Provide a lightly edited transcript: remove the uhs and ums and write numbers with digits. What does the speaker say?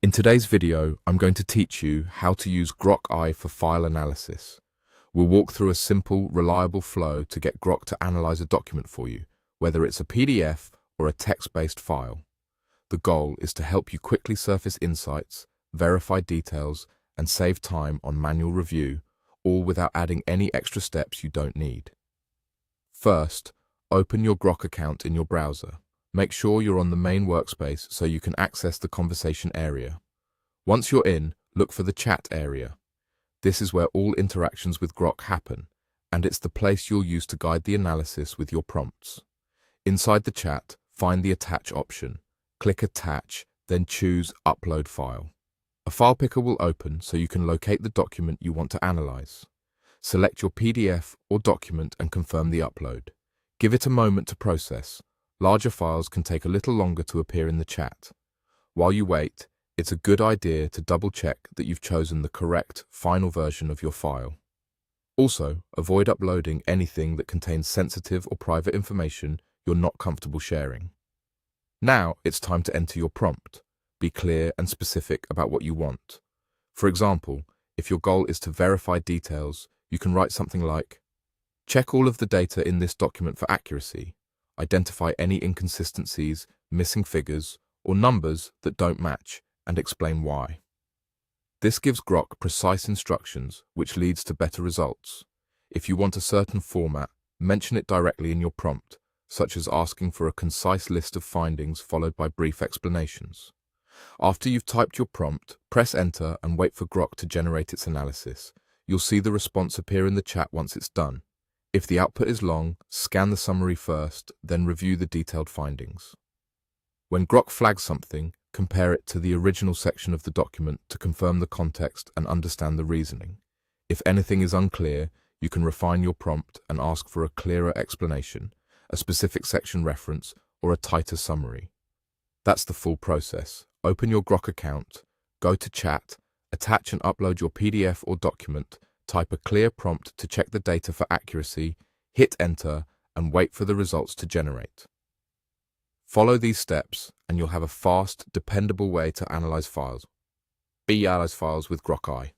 In today's video, I'm going to teach you how to use Grok for file analysis. We'll walk through a simple, reliable flow to get Grok to analyze a document for you, whether it's a PDF or a text-based file. The goal is to help you quickly surface insights, verify details, and save time on manual review, all without adding any extra steps you don't need. First, open your Grok account in your browser. Make sure you're on the main workspace so you can access the conversation area. Once you're in, look for the chat area. This is where all interactions with Grok happen, and it's the place you'll use to guide the analysis with your prompts. Inside the chat, find the Attach option. Click Attach, then choose Upload File. A file picker will open so you can locate the document you want to analyze. Select your PDF or document and confirm the upload. Give it a moment to process. Larger files can take a little longer to appear in the chat. While you wait, it's a good idea to double-check that you've chosen the correct final version of your file. Also, avoid uploading anything that contains sensitive or private information you're not comfortable sharing. Now it's time to enter your prompt. Be clear and specific about what you want. For example, if your goal is to verify details, you can write something like, "Check all of the data in this document for accuracy. Identify any inconsistencies, missing figures, or numbers that don't match, and explain why." This gives Grok precise instructions, which leads to better results. If you want a certain format, mention it directly in your prompt, such as asking for a concise list of findings followed by brief explanations. After you've typed your prompt, press Enter and wait for Grok to generate its analysis. You'll see the response appear in the chat once it's done. If the output is long, scan the summary first, then review the detailed findings. When Grok flags something, compare it to the original section of the document to confirm the context and understand the reasoning. If anything is unclear, you can refine your prompt and ask for a clearer explanation, a specific section reference, or a tighter summary. That's the full process. Open your Grok account, go to Chat, attach and upload your PDF or document, type a clear prompt to check the data for accuracy, hit Enter, and wait for the results to generate. Follow these steps, and you'll have a fast, dependable way to analyze files. Analyze files with Grok.